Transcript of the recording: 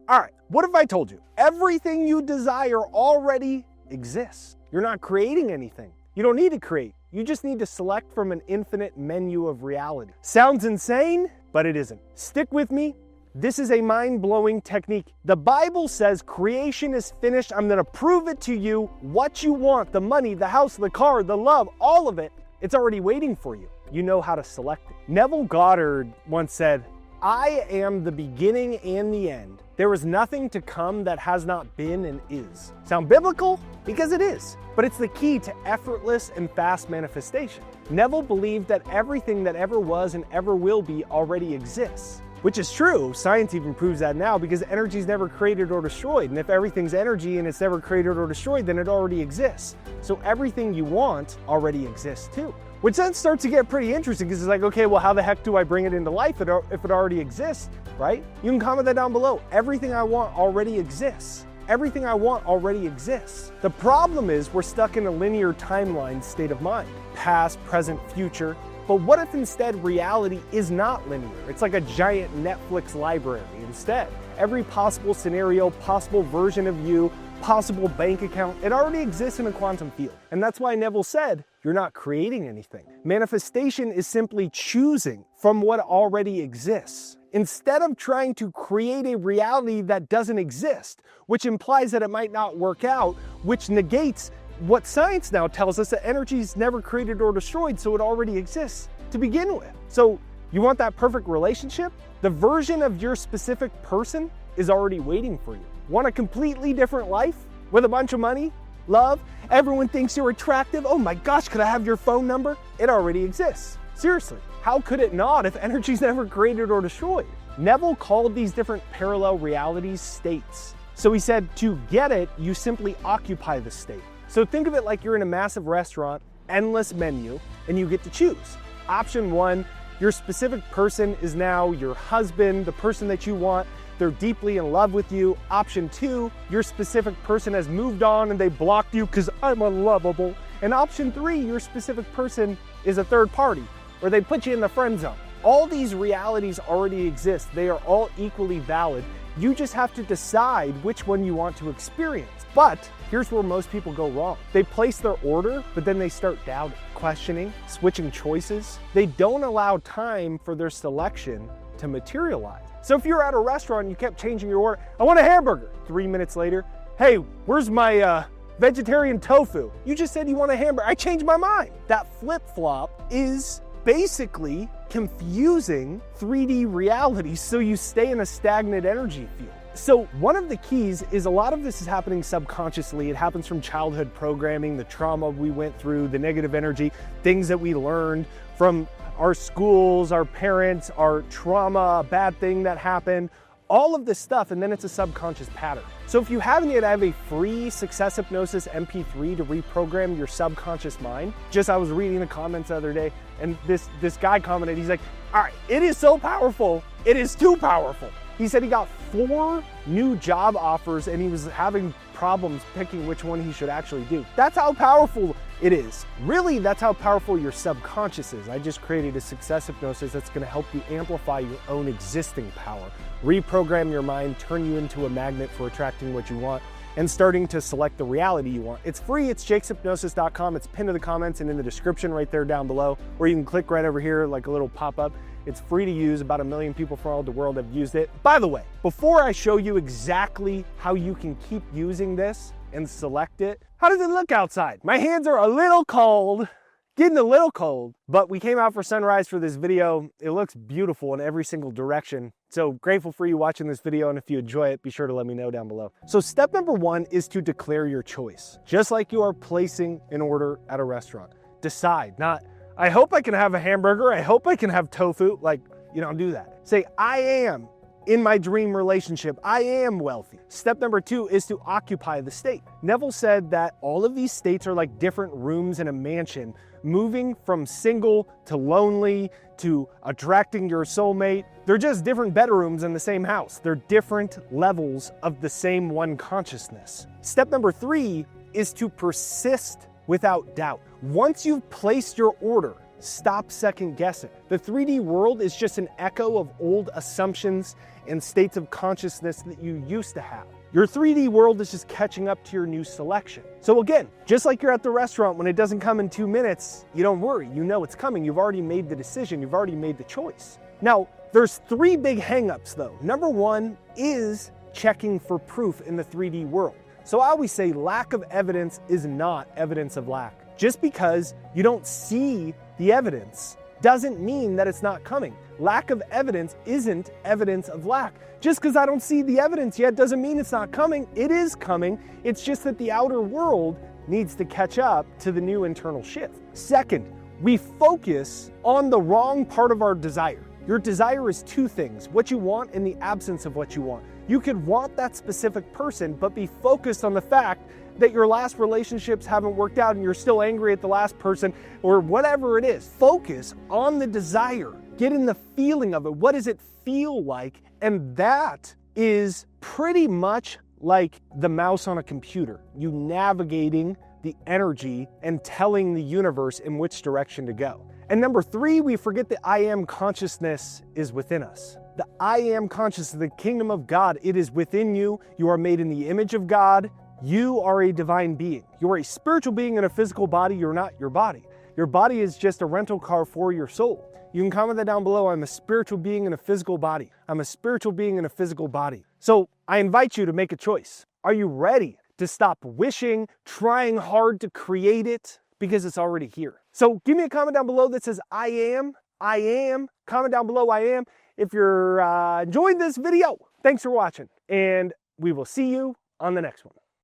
All right, what if I told you everything you desire already exists? You're not creating anything. You don't need to create. You just need to select from an infinite menu of reality. Sounds insane, but it isn't. Stick with me. This is a mind-blowing technique. The Bible says creation is finished. I'm gonna prove it to you. What you want, the money, the house, the car, the love, all of it, it's already waiting for you. You know how to select it. Neville Goddard once said, "I am the beginning and the end. There is nothing to come that has not been and is." Sound biblical? Because it is. But it's the key to effortless and fast manifestation. Neville believed that everything that ever was and ever will be already exists. Which is true. Science even proves that now, because energy is never created or destroyed. And if everything's energy and it's never created or destroyed, then it already exists. So everything you want already exists too. Which then starts to get pretty interesting, because it's like, okay, well, how the heck do I bring it into life if it already exists, right? You can comment that down below. Everything I want already exists. Everything I want already exists. The problem is we're stuck in a linear timeline state of mind. Past, present, future. But what if instead reality is not linear? It's like a giant Netflix library instead. Every possible scenario, possible version of you, possible bank account, it already exists in a quantum field. And that's why Neville said, you're not creating anything. Manifestation is simply choosing from what already exists, instead of trying to create a reality that doesn't exist, which implies that it might not work out, which negates what science now tells us, that energy is never created or destroyed, so it already exists to begin with. So you want that perfect relationship? The version of your specific person is already waiting for you. Want a completely different life with a bunch of money, love, everyone thinks you're attractive? Oh my gosh, could I have your phone number? It already exists. Seriously, how could it not if energy's never created or destroyed? Neville called these different parallel realities states. So he said, to get it, you simply occupy the state. So think of it like you're in a massive restaurant, endless menu, and you get to choose. Option 1, your specific person is now your husband, the person that you want. They're deeply in love with you. Option 2, your specific person has moved on and they blocked you because I'm unlovable. And option 3, your specific person is a third party, or they put you in the friend zone. All these realities already exist. They are all equally valid. You just have to decide which one you want to experience. But here's where most people go wrong. They place their order, but then they start doubting, questioning, switching choices. They don't allow time for their selection to materialize. So if you're at a restaurant and you kept changing your order, I want a hamburger. 3 minutes later, hey, where's my vegetarian tofu? You just said you want a hamburger. I changed my mind. That flip-flop is basically confusing 3D reality, so you stay in a stagnant energy field. So one of the keys is a lot of this is happening subconsciously. It happens from childhood programming, the trauma we went through, the negative energy, things that we learned from our schools, our parents, our trauma, a bad thing that happened, all of this stuff, and then it's a subconscious pattern. So if you haven't yet, I have a free Success Hypnosis MP3 to reprogram your subconscious mind. I was reading the comments the other day, and this guy commented, he's like, all right, it is so powerful, it is too powerful. He said he got 4 new job offers and he was having problems picking which one he should actually do. That's how powerful it is. Really, that's how powerful your subconscious is. I just created a Success Hypnosis that's gonna help you amplify your own existing power, reprogram your mind, turn you into a magnet for attracting what you want, and starting to select the reality you want. It's free, it's jakeshypnosis.com. It's pinned to the comments and in the description right there down below, or you can click right over here like a little pop-up. It's free to use. About 1 million people from all the world have used it. By the way, before I show you exactly how you can keep using this and select it, how does it look outside? My hands are a little cold, getting a little cold, but we came out for sunrise for this video. It looks beautiful in every single direction. So grateful for you watching this video, and if you enjoy it, be sure to let me know down below. So step number 1 is to declare your choice. Just like you are placing an order at a restaurant. Decide, not, I hope I can have a hamburger, I hope I can have tofu. Like, you don't do that. Say, I am in my dream relationship, I am wealthy. Step number 2 is to occupy the state. Neville said that all of these states are like different rooms in a mansion, moving from single to lonely to attracting your soulmate. They're just different bedrooms in the same house. They're different levels of the same one consciousness. Step number 3 is to persist without doubt. Once you've placed your order, Stop second guessing. The 3D world is just an echo of old assumptions and states of consciousness that you used to have. Your 3D world is just catching up to your new selection. So again, just like you're at the restaurant, when it doesn't come in 2 minutes, you don't worry, you know it's coming. You've already made the decision, you've already made the choice. Now, there's 3 big hangups though. Number 1 is checking for proof in the 3D world. So I always say lack of evidence is not evidence of lack. Just because you don't see the evidence doesn't mean that it's not coming. Lack of evidence isn't evidence of lack. Just because I don't see the evidence yet doesn't mean it's not coming. It is coming. It's just that the outer world needs to catch up to the new internal shift. Second, we focus on the wrong part of our desire. Your desire is 2 things, what you want and the absence of what you want. You could want that specific person, but be focused on the fact that your last relationships haven't worked out and you're still angry at the last person or whatever it is. Focus on the desire. Get in the feeling of it. What does it feel like? And that is pretty much like the mouse on a computer. You navigating the energy and telling the universe in which direction to go. And number 3, we forget that I am consciousness is within us. The I am consciousness, the kingdom of God, it is within you. You are made in the image of God. You are a divine being. You are a spiritual being in a physical body. You're not your body. Your body is just a rental car for your soul. You can comment that down below. I'm a spiritual being in a physical body. I'm a spiritual being in a physical body. So I invite you to make a choice. Are you ready to stop wishing, trying hard to create it? Because it's already here. So give me a comment down below that says I am. Comment down below I am. If you're enjoying this video, thanks for watching. And we will see you on the next one.